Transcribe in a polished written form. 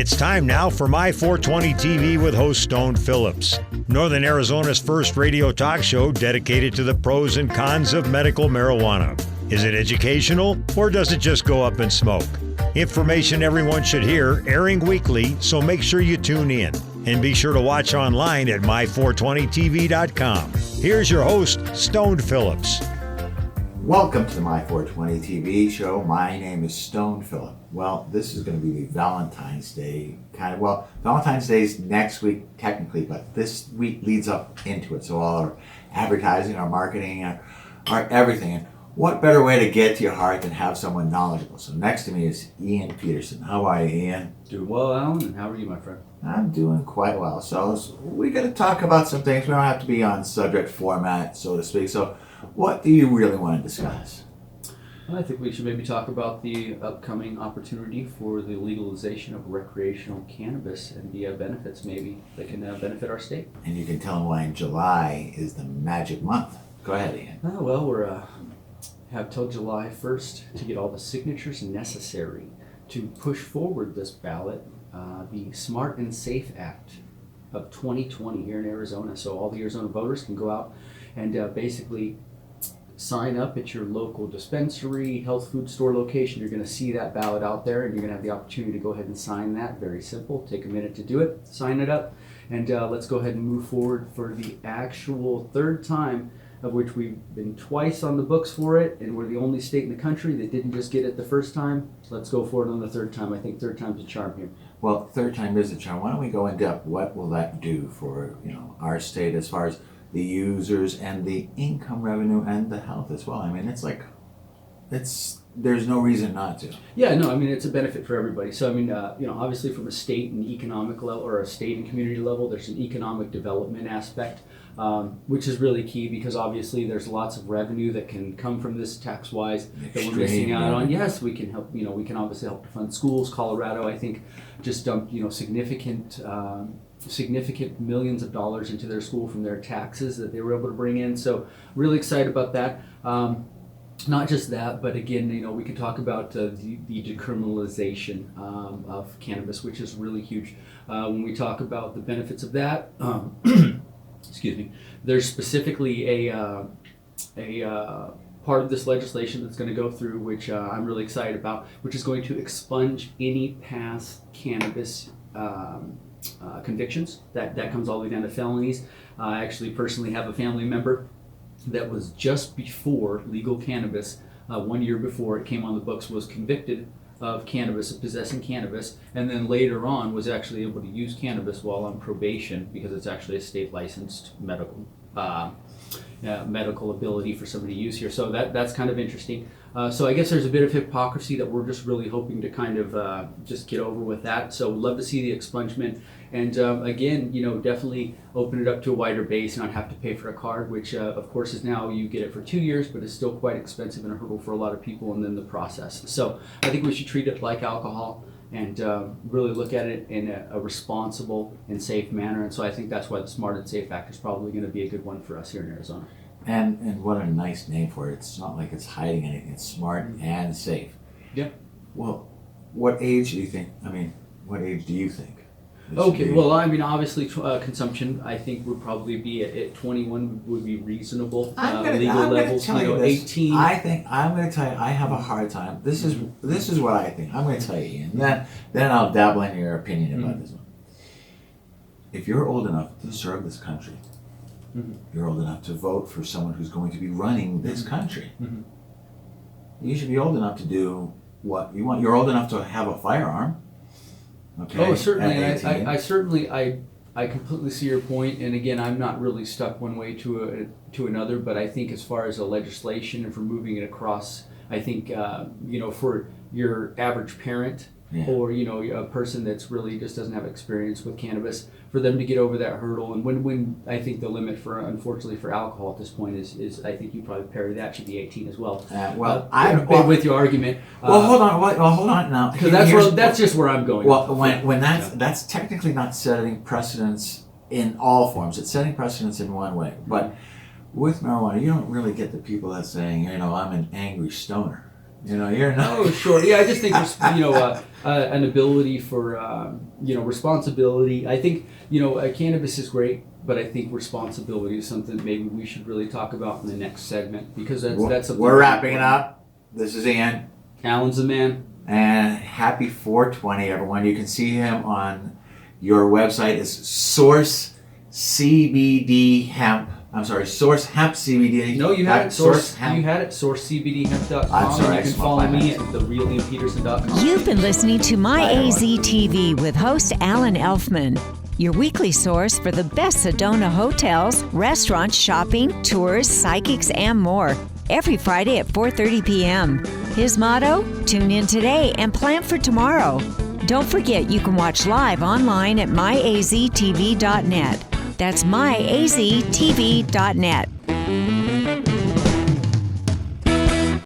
It's time now for My 420 TV with host Stone Phillips, Northern Arizona's first radio talk show dedicated to the pros and cons of medical marijuana. Is it educational, or does it just go up in smoke? Information everyone should hear, airing weekly, so make sure you tune in. And be sure to watch online at my420tv.com. Here's your host, Stone Phillips. Welcome to the My 420 TV show. My name is Stone Phillip. Well, this is going to be the Valentine's Day Valentine's Day is next week technically, but this week leads up into it. So all our advertising, our marketing, our everything. And what better way to get to your heart than have someone knowledgeable? So next to me is Ian Pederson. How are you, Ian? Doing well, Alan, and how are you, my friend? I'm doing quite well. So we got to talk about some things. We don't have to be on subject format, so to speak. So what do you really want to discuss? I think we should maybe talk about the upcoming opportunity for the legalization of recreational cannabis and the benefits maybe that can benefit our state. And you can tell them why in July is the magic month. Go ahead, Ian. Well, we're have till July 1st to get all the signatures necessary to push forward this ballot, the Smart and Safe Act of 2020 here in Arizona. So all the Arizona voters can go out and basically sign up at your local dispensary, health food store location. You're going to see that ballot out there, and you're going to have the opportunity to go ahead and sign that. Very simple. Take a minute to do it. Sign it up, and let's go ahead and move forward for the actual third time, of which we've been twice on the books for it, and we're the only state in the country that didn't just get it the first time. Let's go for it on the third time. I think third time's a charm here. Well, third time is a charm. Why don't we go in depth? What will that do for our state as far as the users and the income revenue and the health as well? I mean, there's no reason not to. Yeah, no, I mean, it's a benefit for everybody. So, I mean, obviously from a state and economic level, or a state and community level, there's an economic development aspect, which is really key, because obviously there's lots of revenue that can come from this tax-wise that we're missing out on. Yes, we can help, we can obviously help to fund schools. Colorado, I think, just dumped, significant millions of dollars into their school from their taxes that they were able to bring in. So really excited about that. Not just that, but again, we can talk about the decriminalization of cannabis, which is really huge. When we talk about the benefits of that, excuse me, there's specifically a part of this legislation that's going to go through, which I'm really excited about, which is going to expunge any past cannabis convictions. That comes all the way down to felonies. I actually personally have a family member that was just before legal cannabis, 1 year before it came on the books, was convicted of cannabis, of possessing cannabis, and then later on was actually able to use cannabis while on probation, because it's actually a state licensed medical ability for somebody to use here. So that's kind of interesting. So I guess there's a bit of hypocrisy that we're just really hoping to kind of just get over with that. So we'd love to see the expungement, and again, definitely open it up to a wider base, not have to pay for a card, which of course is now you get it for 2 years, but it's still quite expensive and a hurdle for a lot of people, and then the process. So I think we should treat it like alcohol and really look at it in a responsible and safe manner. And so I think that's why the Smart and Safe Act is probably going to be a good one for us here in Arizona. And what a nice name for it. It's not like it's hiding anything. It's smart and safe. Yeah. Well, what age do you think? What age do you think? Okay, well, obviously consumption, I think, would probably be at 21 would be reasonable. Legal levels, 18. I think, I'm going to tell you, I have a hard time. This is what I think. I'm going to tell you, and then I'll dabble in your opinion about this one. If you're old enough to serve this country, you're old enough to vote for someone who's going to be running this country, you should be old enough to do what you want. You're old enough to have a firearm. Okay. Oh, certainly. I completely see your point. And again, I'm not really stuck one way to another. But I think as far as the legislation and for moving it across, I think for your average parent or a person that's really just doesn't have experience with cannabis, for them to get over that hurdle. And when I think the limit unfortunately for alcohol at this point is I think you probably parry that should be 18 as well. I'm with your argument. Hold on now, because that's just where I'm going. Well, when that's technically not setting precedents in all forms. It's setting precedents in one way, but with marijuana, you don't really get the people that saying, I'm an angry stoner. You're not. Oh, sure. Yeah, I just think there's, an ability for, responsibility. I think, cannabis is great, but I think responsibility is something that maybe we should really talk about in the next segment, because that's something. We're wrapping it up. This is Ian. Alan's the man. And happy 420, everyone. You can see him on your website. It's Source Hemp CBD. No, you had it. SourceCBDHemp.com. I'm sorry, and you can follow me at therealianpederson.com. You've been listening to My AZ TV with host Alan Elfman, your weekly source for the best Sedona hotels, restaurants, shopping, tours, psychics, and more. Every Friday at 4:30 p.m. His motto: tune in today and plan for tomorrow. Don't forget you can watch live online at myaztv.net. That's myaztv.net.